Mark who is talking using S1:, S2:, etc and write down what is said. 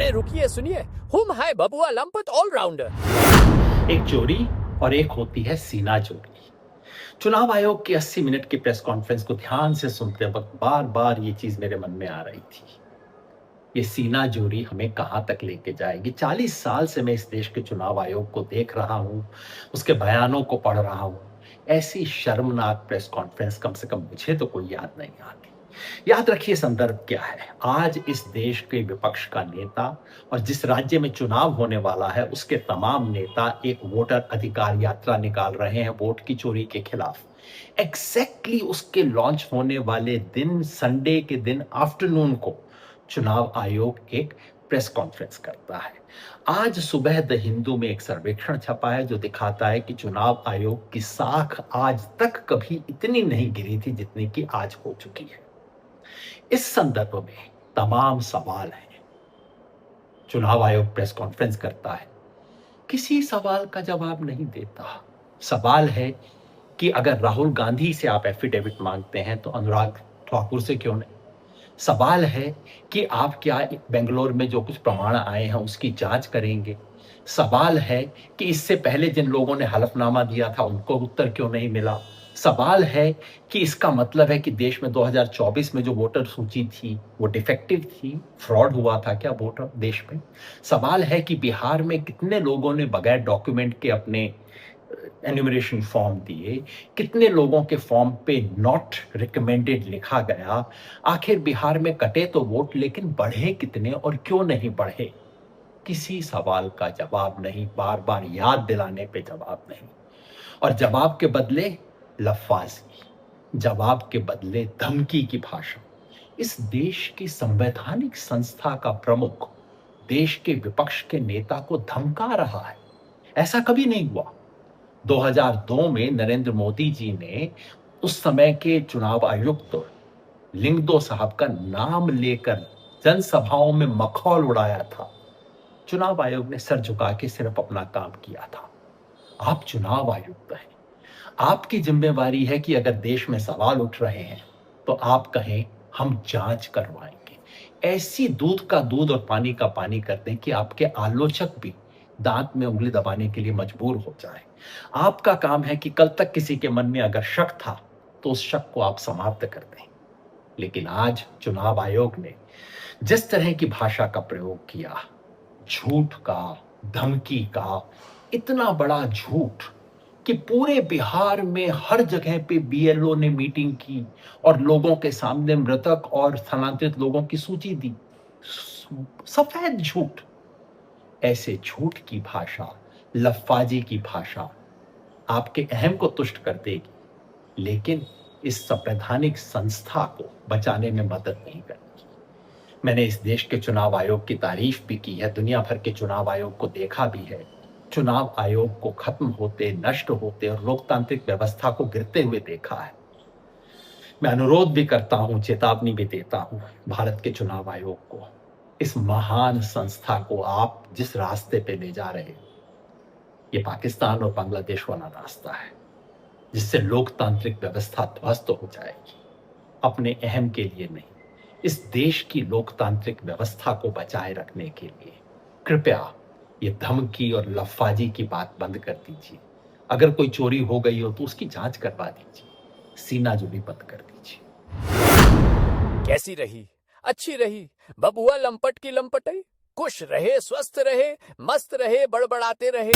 S1: अरे रुकिए सुनिए, हुम है बबुआ लंपट ऑलराउंडर।
S2: एक चोरी और एक होती है सीना चोरी। चुनाव आयोग की 80 मिनट की प्रेस कॉन्फ्रेंस को ध्यान से सुनते वक्त बार बार ये चीज मेरे मन में आ रही थी। ये सीना चोरी हमें कहां तक लेके जाएगी? 40 साल से मैं इस देश के चुनाव आयोग को देख रहा हूं, उसके बयानों को पढ़ रहा हूं। ऐसी शर्मनाक प्रेस कॉन्फ्रेंस कम से कम मुझे तो कोई याद नहीं आती। याद रखिए संदर्भ क्या है। आज इस देश के विपक्ष का नेता और जिस राज्य में चुनाव होने वाला है उसके तमाम नेता एक वोटर अधिकार यात्रा निकाल रहे हैं वोट की चोरी के खिलाफ। एग्जैक्टली उसके लॉन्च होने वाले दिन, संडे के दिन आफ्टरनून को चुनाव आयोग एक प्रेस कॉन्फ्रेंस करता है। आज सुबह द हिंदू में एक सर्वेक्षण छपा है जो दिखाता है कि चुनाव आयोग की साख आज तक कभी इतनी नहीं गिरी थी जितनी कि आज हो चुकी है। इस संदर्भ में तमाम सवाल हैं। चुनाव आयोग प्रेस कॉन्फ्रेंस करता है, किसी सवाल का जवाब नहीं देता। सवाल है कि अगर राहुल गांधी से आप एफिडेविट मांगते हैं तो अनुराग ठाकुर से क्यों नहीं? सवाल है कि आप क्या बेंगलोर में जो कुछ प्रमाण आए हैं उसकी जांच करेंगे? सवाल है कि इससे पहले जिन लोगों ने हलफनामा दिया था उनको उत्तर क्यों नहीं मिला? सवाल है कि इसका मतलब है कि देश में 2024 में जो वोटर सूची थी वो डिफेक्टिव थी, फ्रॉड हुआ था क्या वोटर देश में? सवाल है कि बिहार में कितने लोगों ने बगैर डॉक्यूमेंट के अपने एन्यूमरेशन फॉर्म दिए, कितने लोगों के फॉर्म पे नॉट रिकमेंडेड लिखा गया? आखिर बिहार में कटे तो वोट लेकिन बढ़े कितने और क्यों नहीं बढ़े? किसी सवाल का जवाब नहीं, बार बार याद दिलाने पे जवाब नहीं। और जवाब के बदले लफ्फाजी, जवाब के बदले धमकी की भाषा। इस देश की संवैधानिक संस्था का प्रमुख देश के विपक्ष के नेता को धमका रहा है। ऐसा कभी नहीं हुआ। 2002 में नरेंद्र मोदी जी ने उस समय के चुनाव आयुक्त लिंगदो साहब का नाम लेकर जनसभाओं में मखौल उड़ाया था। चुनाव आयोग ने सर झुका के सिर्फ अपना काम किया था। आप चुनाव आयुक्त हैं, आपकी जिम्मेवारी है कि अगर देश में सवाल उठ रहे हैं तो आप कहें हम जांच करवाएंगे। ऐसी दूध का दूध और पानी का पानी कर दें कि आपके आलोचक भी दांत में उंगली दबाने के लिए मजबूर हो जाए। आपका काम है कि कल तक किसी के मन में अगर शक था तो उस शक को आप समाप्त कर दें। लेकिन आज चुनाव आयोग ने जिस तरह की भाषा का प्रयोग किया, झूठ का, धमकी का, इतना बड़ा झूठ कि पूरे बिहार में हर जगह पे बीएलओ ने मीटिंग की और लोगों के सामने मृतक और स्थानांतरित लोगों की सूची दी। सफेद झूठ। ऐसे झूठ की भाषा, लफ्फाजी की भाषा आपके अहम को तुष्ट कर देगी, लेकिन इस संवैधानिक संस्था को बचाने में मदद नहीं करेगी। मैंने इस देश के चुनाव आयोग की तारीफ भी की है, दुनिया भर के चुनाव आयोग को देखा भी है। चुनाव आयोग को खत्म होते, नष्ट होते और लोकतांत्रिक व्यवस्था को गिरते हुए देखा है। मैं अनुरोध भी करता हूं, चेतावनी भी देता हूं भारत के चुनाव आयोग को, इस महान संस्था को आप जिस रास्ते पे ले जा रहे हो ये पाकिस्तान और बांग्लादेश वाला रास्ता है जिससे लोकतांत्रिक व्यवस्था ध्वस्त हो जाएगी। अपने अहम के लिए नहीं, इस देश की लोकतांत्रिक व्यवस्था को बचाए रखने के लिए कृपया ये धमकी और लफ्फाजी की बात बंद कर दीजिए। अगर कोई चोरी हो गई हो तो उसकी जांच करवा दीजिए, सीना जोड़ी बंद कर दीजिए।
S1: कैसी रही? अच्छी रही बबुआ लंपट की लंपटई। खुश रहे, स्वस्थ रहे, मस्त रहे, बड़बड़ाते रहे।